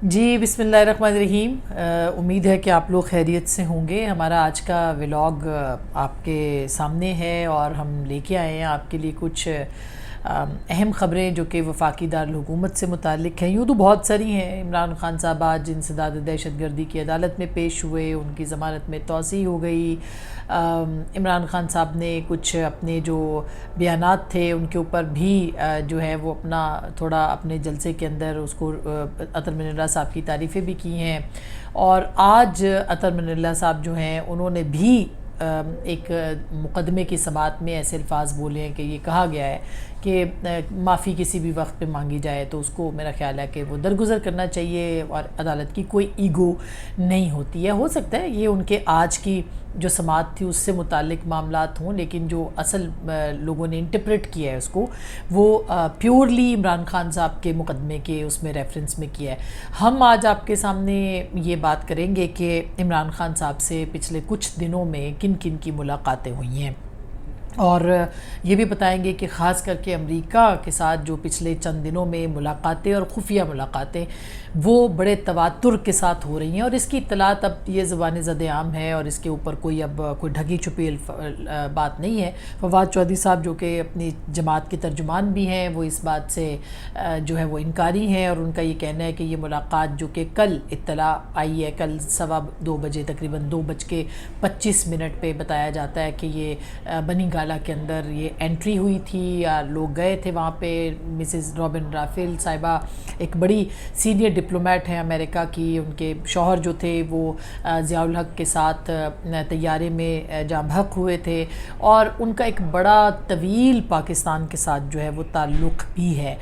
جی بسم اللہ الرحمن الرحیم۔ امید ہے کہ آپ لوگ خیریت سے ہوں گے۔ ہمارا آج کا ولاگ آپ کے سامنے ہے اور ہم لے کے آئے ہیں آپ کے لیے کچھ اہم خبریں جو کہ وفاقی دارالحکومت سے متعلق ہیں۔ یوں تو بہت ساری ہیں۔ عمران خان صاحب آج انسداد دہشت گردی کی عدالت میں پیش ہوئے، ان کی ضمانت میں توسیع ہو گئی۔ عمران خان صاحب نے کچھ اپنے جو بیانات تھے ان کے اوپر بھی جو ہے وہ اپنا تھوڑا اپنے جلسے کے اندر اس کو عطر من اللہ صاحب کی تعریفیں بھی کی ہیں، اور آج عطر من اللہ صاحب جو ہیں انہوں نے بھی ایک مقدمے کی سماعت میں ایسے الفاظ بولے ہیں کہ یہ کہا گیا ہے کہ معافی کسی بھی وقت پہ مانگی جائے تو اس کو میرا خیال ہے کہ وہ درگزر کرنا چاہیے، اور عدالت کی کوئی ایگو نہیں ہوتی ہے۔ ہو سکتا ہے یہ ان کے آج کی جو سماعت تھی اس سے متعلق معاملات ہوں، لیکن جو اصل لوگوں نے انٹرپریٹ کیا ہے اس کو، وہ پیورلی عمران خان صاحب کے مقدمے کے اس میں ریفرنس میں کیا ہے۔ ہم آج آپ کے سامنے یہ بات کریں گے کہ عمران خان صاحب سے پچھلے کچھ دنوں میں کن کن کی ملاقاتیں ہوئی ہیں، اور یہ بھی بتائیں گے کہ خاص کر کے امریکہ کے ساتھ جو پچھلے چند دنوں میں ملاقاتیں اور خفیہ ملاقاتیں وہ بڑے تواتر کے ساتھ ہو رہی ہیں، اور اس کی اطلاعات اب یہ زبان زد عام ہے، اور اس کے اوپر کوئی اب کوئی ڈھکی چھپی بات نہیں ہے۔ فواد چودھری صاحب جو کہ اپنی جماعت کے ترجمان بھی ہیں، وہ اس بات سے جو ہے وہ انکاری ہیں، اور ان کا یہ کہنا ہے کہ یہ ملاقات جو کہ کل اطلاع آئی ہے، کل 2:15 بجے تقریباً 2:25 پہ بتایا جاتا ہے کہ یہ بنی گالا کے اندر یہ انٹری ہوئی تھی، یا لوگ گئے تھے وہاں پہ۔ مسز رابن رافیل صاحبہ ایک بڑی سینئر ڈپلومیٹ ہیں امریکہ کی، ان کے شوہر جو تھے وہ ضیاء الحق کے ساتھ طیارے میں جاں بحق ہوئے تھے، اور ان کا ایک بڑا طویل پاکستان کے ساتھ جو ہے وہ تعلق بھی ہے۔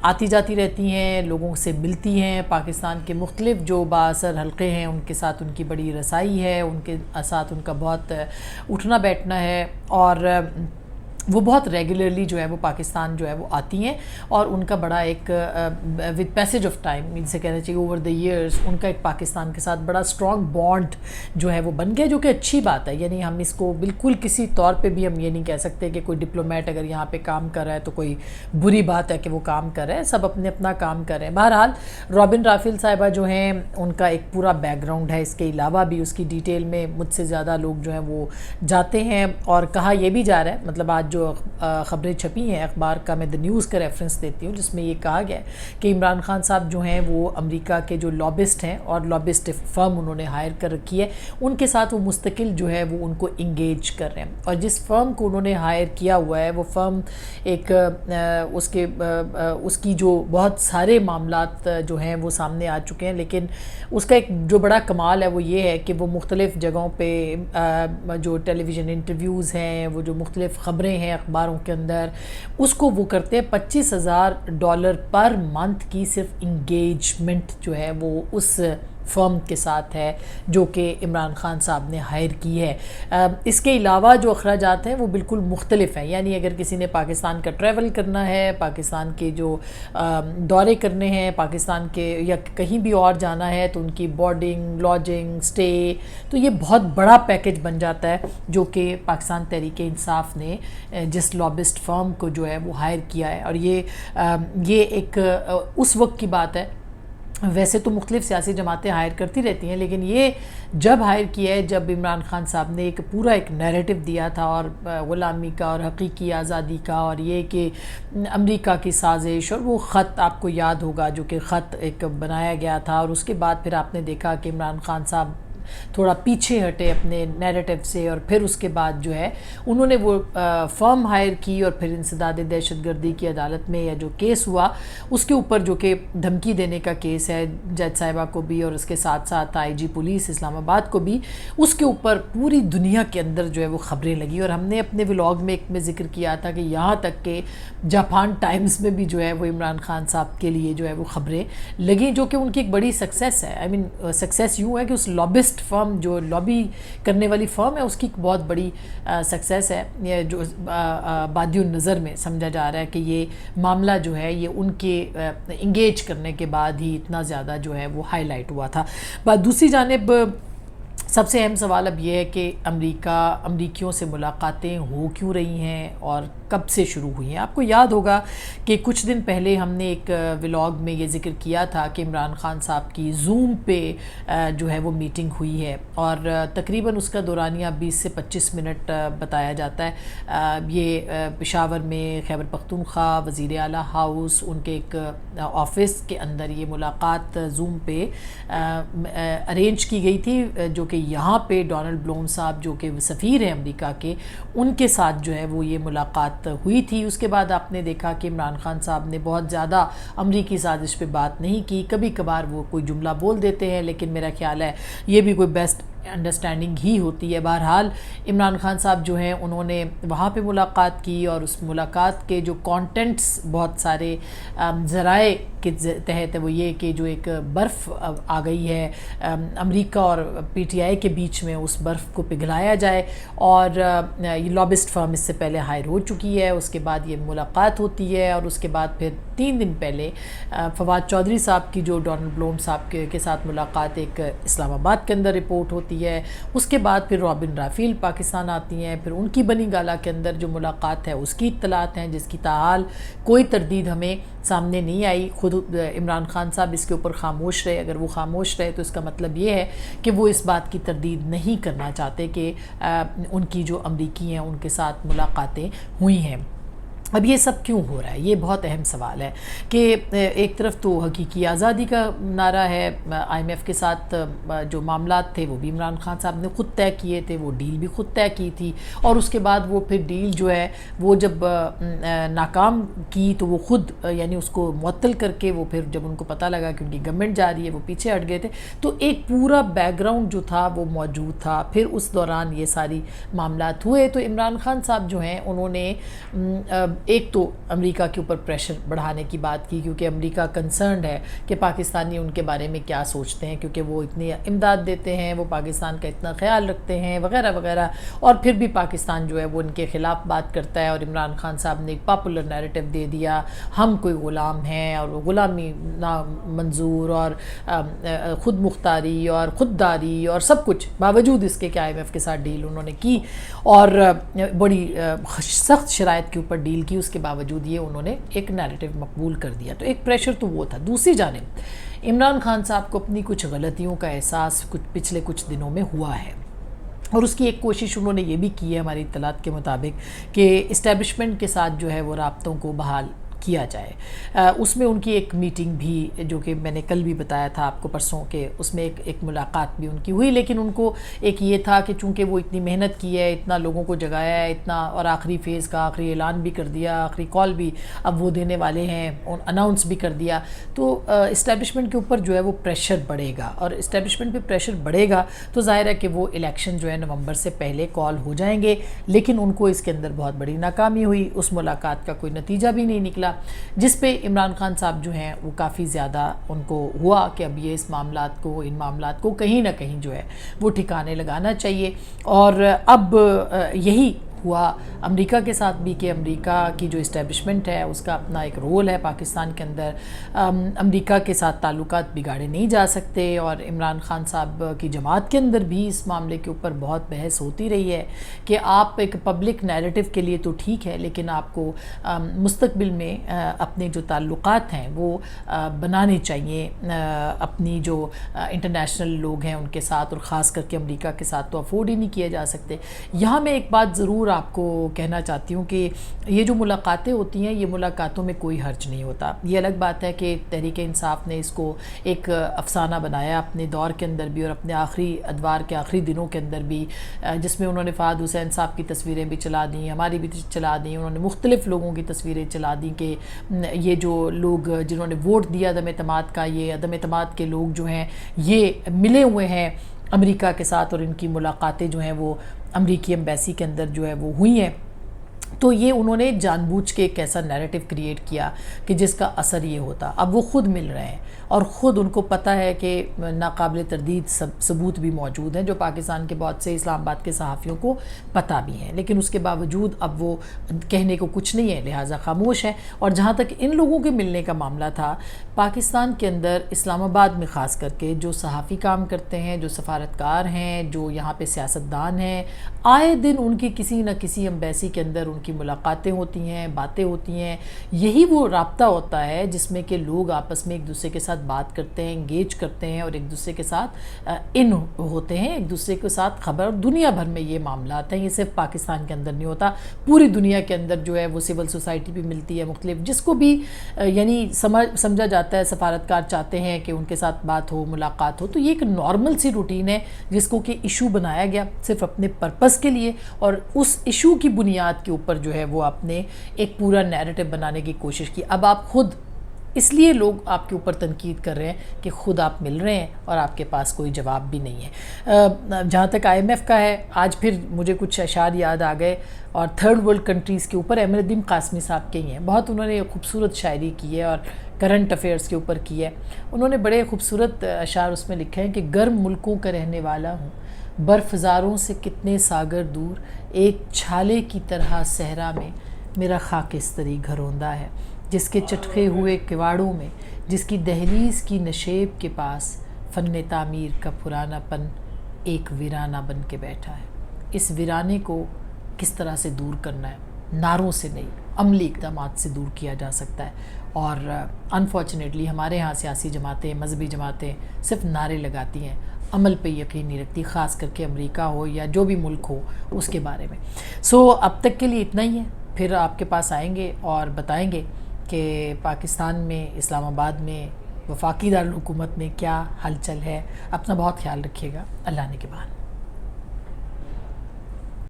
آتی جاتی رہتی ہیں، لوگوں سے ملتی ہیں، پاکستان کے مختلف جو بااثر حلقے ہیں ان کے ساتھ ان کی بڑی رسائی ہے، ان کے ساتھ ان کا بہت اٹھنا بیٹھنا ہے، اور وہ بہت ریگولرلی جو ہے وہ پاکستان جو ہے وہ آتی ہیں، اور ان کا بڑا ایک ود پیسج آف ٹائم سے کہنا چاہیے اوور دی ایئرس ان کا ایک پاکستان کے ساتھ بڑا اسٹرانگ بانڈ جو ہے وہ بن گیا، جو کہ اچھی بات ہے۔ یعنی ہم اس کو بالکل کسی طور پہ بھی ہم یہ نہیں کہہ سکتے کہ کوئی ڈپلومیٹ اگر یہاں پہ کام کر رہا ہے تو کوئی بری بات ہے کہ وہ کام کر رہے ہیں، سب اپنے اپنا کام کر رہے ہیں۔ بہرحال رابن رافیل صاحبہ جو ہیں ان کا ایک پورا بیک گراؤنڈ ہے، اس کے علاوہ بھی اس کی ڈیٹیل میں مجھ سے زیادہ لوگ جو ہیں وہ جاتے ہیں، اور کہا یہ بھی جا رہا ہے، مطلب آج جو خبریں چھپی ہیں اخبار کا، میں دا نیوز کا ریفرنس دیتی ہوں، جس میں یہ کہا گیا ہے کہ عمران خان صاحب جو ہیں وہ امریکہ کے جو لابسٹ ہیں، اور لابسٹ فرم انہوں نے ہائر کر رکھی ہے، ان کے ساتھ وہ مستقل جو ہے وہ ان کو انگیج کر رہے ہیں، اور جس فرم کو انہوں نے ہائر کیا ہوا ہے وہ فرم ایک اس کی جو بہت سارے معاملات جو ہیں وہ سامنے آ چکے ہیں، لیکن اس کا ایک جو بڑا کمال ہے وہ یہ ہے کہ وہ مختلف جگہوں پہ جو ٹیلی ویژن انٹرویوز ہیں، وہ جو مختلف خبریں ہیں اخباروں کے اندر، اس کو وہ کرتے ہیں $25,000 پر منتھ کی صرف انگیجمنٹ جو ہے وہ اس فرم کے ساتھ ہے جو کہ عمران خان صاحب نے ہائر کی ہے۔ اس کے علاوہ جو اخراجات ہیں وہ بالکل مختلف ہیں، یعنی اگر کسی نے پاکستان کا ٹریول کرنا ہے، پاکستان کے جو دورے کرنے ہیں پاکستان کے، یا کہیں بھی اور جانا ہے، تو ان کی بورڈنگ، لاڈجنگ، سٹے، تو یہ بہت بڑا پیکج بن جاتا ہے، جو کہ پاکستان تحریک انصاف نے جس لابسٹ فرم کو جو ہے وہ ہائر کیا ہے۔ اور یہ ایک اس وقت کی بات ہے، ویسے تو مختلف سیاسی جماعتیں ہائر کرتی رہتی ہیں، لیکن یہ جب ہائر کیا ہے جب عمران خان صاحب نے ایک پورا ایک نیریٹو دیا تھا، اور غلامی کا اور حقیقی آزادی کا، اور یہ کہ امریکہ کی سازش، اور وہ خط آپ کو یاد ہوگا جو کہ خط ایک بنایا گیا تھا، اور اس کے بعد پھر آپ نے دیکھا کہ عمران خان صاحب تھوڑا پیچھے ہٹے اپنے نیریٹو سے، اور پھر اس کے بعد جو ہے انہوں نے وہ فرم ہائر کی، اور پھر انسداد دہشت گردی کی عدالت میں یا جو کیس ہوا اس کے اوپر، جو کہ دھمکی دینے کا کیس ہے جج صاحبہ کو بھی، اور اس کے ساتھ ساتھ آئی جی پولیس اسلام آباد کو بھی، اس کے اوپر پوری دنیا کے اندر جو ہے وہ خبریں لگی، اور ہم نے اپنے ولاگ میں ایک میں ذکر کیا تھا کہ یہاں تک کہ جاپان ٹائمز میں بھی جو ہے وہ عمران خان صاحب کے لیے جو ہے وہ خبریں لگیں، جو کہ ان کی ایک بڑی سکسیس ہے۔ آئی مین سکسیس یوں ہے کہ اس لابسٹ فرم جو لابی کرنے والی فرم ہے اس کی ایک بہت بڑی سکسیس ہے، یہ جو بادی النظر میں سمجھا جا رہا ہے کہ یہ معاملہ جو ہے یہ ان کے انگیج کرنے کے بعد ہی اتنا زیادہ جو ہے وہ ہائی لائٹ ہوا تھا۔ دوسری جانب سب سے اہم سوال اب یہ ہے کہ امریکیوں سے ملاقاتیں ہو کیوں رہی ہیں اور کب سے شروع ہوئی ہیں. آپ کو یاد ہوگا کہ کچھ دن پہلے ہم نے ایک ولاگ میں یہ ذکر کیا تھا کہ عمران خان صاحب کی زوم پہ جو ہے وہ میٹنگ ہوئی ہے اور تقریباً اس کا دورانیہ 20 سے 25 منٹ بتایا جاتا ہے. یہ پشاور میں خیبر پختونخوا وزیر اعلیٰ ہاؤس ان کے ایک آفس کے اندر یہ ملاقات زوم پہ ارینج کی گئی تھی، جو کہ یہاں پہ ڈونلڈ بلوم صاحب جو کہ سفیر ہیں امریکہ کے، ان کے ساتھ جو ہے وہ یہ ملاقات ہوئی تھی. اس کے بعد آپ نے دیکھا کہ عمران خان صاحب نے بہت زیادہ امریکی سازش پہ بات نہیں کی. کبھی کبھار وہ کوئی جملہ بول دیتے ہیں، لیکن میرا خیال ہے یہ بھی کوئی بیسٹ انڈرسٹینڈنگ ہی ہوتی ہے. بہرحال عمران خان صاحب جو ہیں انہوں نے وہاں پہ ملاقات کی اور اس ملاقات کے جو کانٹینٹس بہت سارے ذرائع کے تحت وہ یہ کہ جو ایک برف آ گئی ہے امریکہ اور پی ٹی آئی کے بیچ میں، اس برف کو پگھلایا جائے، اور یہ لابسٹ فرم اس سے پہلے ہائر ہو چکی ہے. اس کے بعد یہ ملاقات ہوتی ہے اور اس کے بعد پھر 3 دن پہلے فواد چودھری صاحب کی جو ڈونلڈ بلوم صاحب کے ساتھ ملاقات ایک اسلام آباد کے اندر رپورٹ ہوتی ہے. اس کے بعد پھر رابن رافیل پاکستان آتی ہیں، پھر ان کی بنی گالا کے اندر جو ملاقات ہے اس کی اطلاعات ہیں، جس کی تاحال کوئی تردید ہمیں سامنے نہیں آئی. خود عمران خان صاحب اس کے اوپر خاموش رہے. اگر وہ خاموش رہے تو اس کا مطلب یہ ہے کہ وہ اس بات کی تردید نہیں کرنا چاہتے کہ ان کی جو امریکی ہیں ان کے ساتھ ملاقاتیں ہوئی ہیں. اب یہ سب کیوں ہو رہا ہے؟ یہ بہت اہم سوال ہے کہ ایک طرف تو حقیقی آزادی کا نعرہ ہے، آئی ایم ایف کے ساتھ جو معاملات تھے وہ بھی عمران خان صاحب نے خود طے کیے تھے، وہ ڈیل بھی خود طے کی تھی، اور اس کے بعد وہ پھر ڈیل جو ہے وہ جب ناکام کی تو وہ خود یعنی اس کو معطل کر کے وہ پھر جب ان کو پتہ لگا کہ ان کی گورنمنٹ جا رہی ہے وہ پیچھے ہٹ گئے تھے. تو ایک پورا بیک گراؤنڈ جو تھا وہ موجود تھا. پھر اس دوران یہ ساری معاملات ہوئے تو عمران خان صاحب جو ہیں انہوں نے ایک تو امریکہ کے اوپر پریشر بڑھانے کی بات کی، کیونکہ امریکہ کنسرنڈ ہے کہ پاکستانی ان کے بارے میں کیا سوچتے ہیں، کیونکہ وہ اتنی امداد دیتے ہیں، وہ پاکستان کا اتنا خیال رکھتے ہیں وغیرہ وغیرہ. اور پھر بھی پاکستان جو ہے وہ ان کے خلاف بات کرتا ہے، اور عمران خان صاحب نے ایک پاپولر نیریٹو دے دیا ہم کوئی غلام ہیں، اور وہ غلامی منظور اور خود مختاری اور خودداری اور سب کچھ باوجود اس کے کہ آئی ایم ایف کے ساتھ ڈیل انہوں نے کی اور بڑی سخت شرائط کے اوپر ڈیل کی، اس کے باوجود یہ انہوں نے ایک نیریٹو مقبول کر دیا. تو ایک پریشر تو وہ تھا. دوسری جانب عمران خان صاحب کو اپنی کچھ غلطیوں کا احساس پچھلے کچھ دنوں میں ہوا ہے، اور اس کی ایک کوشش انہوں نے یہ بھی کی ہے ہماری اطلاعات کے مطابق کہ اسٹیبلشمنٹ کے ساتھ جو ہے وہ رابطوں کو بحال کیا جائے. اس میں ان کی ایک میٹنگ بھی جو کہ میں نے کل بھی بتایا تھا آپ کو پرسوں کہ اس میں ایک ملاقات بھی ان کی ہوئی، لیکن ان کو ایک یہ تھا کہ چونکہ وہ اتنی محنت کی ہے، اتنا لوگوں کو جگایا ہے، اتنا، اور آخری فیز کا آخری اعلان بھی کر دیا، آخری کال بھی اب وہ دینے والے ہیں، اناؤنس بھی کر دیا، تو اسٹیبلشمنٹ کے اوپر جو ہے وہ پریشر بڑھے گا، اور اسٹیبلشمنٹ پہ پریشر بڑھے گا تو ظاہر ہے کہ وہ الیکشن جو ہے نومبر سے پہلے کال ہو جائیں گے. لیکن ان کو اس کے اندر بہت بڑی ناکامی ہوئی، اس ملاقات کا کوئی نتیجہ بھی نہیں نکلا، جس پہ عمران خان صاحب جو ہیں وہ کافی زیادہ ان کو ہوا کہ اب یہ ان معاملات کو کہیں نہ کہیں جو ہے وہ ٹھکانے لگانا چاہیے. اور اب یہی ہوا امریکہ کے ساتھ بھی کہ امریکہ کی جو اسٹیبلشمنٹ ہے اس کا اپنا ایک رول ہے پاکستان کے اندر. امریکہ کے ساتھ تعلقات بگاڑے نہیں جا سکتے، اور عمران خان صاحب کی جماعت کے اندر بھی اس معاملے کے اوپر بہت بحث ہوتی رہی ہے کہ آپ ایک پبلک نیریٹو کے لیے تو ٹھیک ہے، لیکن آپ کو مستقبل میں اپنے جو تعلقات ہیں وہ بنانے چاہیے اپنی جو انٹرنیشنل لوگ ہیں ان کے ساتھ، اور خاص کر کے امریکہ کے ساتھ تو افورڈ ہی نہیں کیے جا سکتے. یہاں میں ایک بات ضرور آپ کو کہنا چاہتی ہوں کہ یہ جو ملاقاتیں ہوتی ہیں، یہ ملاقاتوں میں کوئی حرج نہیں ہوتا. یہ الگ بات ہے کہ تحریک انصاف نے اس کو ایک افسانہ بنایا اپنے دور کے اندر بھی اور اپنے آخری ادوار کے آخری دنوں کے اندر بھی، جس میں انہوں نے فہد حسین صاحب کی تصویریں بھی چلا دیں، ہماری بھی چلا دیں، انہوں نے مختلف لوگوں کی تصویریں چلا دیں کہ یہ جو لوگ جنہوں نے ووٹ دیا عدم اعتماد کا، یہ عدم اعتماد کے لوگ جو ہیں یہ ملے ہوئے ہیں امریکہ کے ساتھ، اور ان کی ملاقاتیں جو ہیں وہ امریکی ایمبیسی کے اندر جو ہے وہ ہوئی ہیں. تو یہ انہوں نے جان بوجھ کے ایک ایسا نیریٹو کریٹ کیا کہ جس کا اثر یہ ہوتا. اب وہ خود مل رہے ہیں اور خود ان کو پتہ ہے کہ ناقابل تردید ثبوت بھی موجود ہیں جو پاکستان کے بہت سے اسلام آباد کے صحافیوں کو پتہ بھی ہیں، لیکن اس کے باوجود اب وہ کہنے کو کچھ نہیں ہے، لہٰذا خاموش ہیں. اور جہاں تک ان لوگوں کے ملنے کا معاملہ تھا، پاکستان کے اندر اسلام آباد میں خاص کر کے جو صحافی کام کرتے ہیں، جو سفارتکار ہیں، جو یہاں پہ سیاستدان ہیں، آئے دن ان کی کسی نہ کسی ایمبیسی کے اندر ان کی ملاقاتیں ہوتی ہیں، باتیں ہوتی ہیں. یہی وہ رابطہ ہوتا ہے جس میں کہ لوگ آپس میں ایک دوسرے کے ساتھ بات کرتے ہیں، انگیج کرتے ہیں اور ایک دوسرے کے ساتھ ان ہوتے ہیں، ایک دوسرے کے ساتھ خبر. دنیا بھر میں یہ معاملات ہیں، یہ صرف پاکستان کے اندر نہیں ہوتا، پوری دنیا کے اندر جو ہے وہ سول سوسائٹی بھی ملتی ہے مختلف، جس کو بھی یعنی سمجھا جاتا ہے سفارتکار چاہتے ہیں کہ ان کے ساتھ بات ہو، ملاقات ہو. تو یہ ایک نارمل سی روٹین ہے جس کو کہ ایشو بنایا گیا صرف اپنے پرپس کے لیے، اور اس ایشو کی بنیاد کے اوپر جو ہے وہ آپ نے ایک پورا نیریٹو بنانے کی کوشش کی. اب آپ خود اس لیے لوگ آپ کے اوپر تنقید کر رہے ہیں کہ خود آپ مل رہے ہیں اور آپ کے پاس کوئی جواب بھی نہیں ہے. جہاں تک IMF کا ہے، آج پھر مجھے کچھ اشعار یاد آ گئے اور تھرڈ ورلڈ کنٹریز کے اوپر احمد الدین قاسمی صاحب کے ہی ہیں. بہت انہوں نے خوبصورت شاعری کی ہے اور کرنٹ افیئرس کے اوپر کی ہے. انہوں نے بڑے خوبصورت اشعار اس میں لکھے ہیں کہ گرم ملکوں کا رہنے والا ہوں، برف زاروں سے کتنے ساگر دور، ایک چھالے کی طرح صحرا میں میرا خاکستری گھروندہ ہے، جس کے چٹخے ہوئے کواڑوں میں، جس کی دہلیز کی نشیب کے پاس فن تعمیر کا پرانا پن ایک ویرانہ بن کے بیٹھا ہے. اس ویرانے کو کس طرح سے دور کرنا ہے؟ نعروں سے نہیں، عملی اقدامات سے دور کیا جا سکتا ہے. اور انفارچونیٹلی ہمارے ہاں سیاسی جماعتیں، مذہبی جماعتیں صرف نعرے لگاتی ہیں، عمل پہ یقین نہیں رکھتی، خاص کر کے امریکہ ہو یا جو بھی ملک ہو اس کے بارے میں. اب تک کے لیے اتنا ہی ہے. پھر آپ کے پاس آئیں گے اور بتائیں گے کہ پاکستان میں، اسلام آباد میں، وفاقی دارالحکومت میں کیا ہلچل ہے. اپنا بہت خیال رکھیے گا. اللہ نگہبان.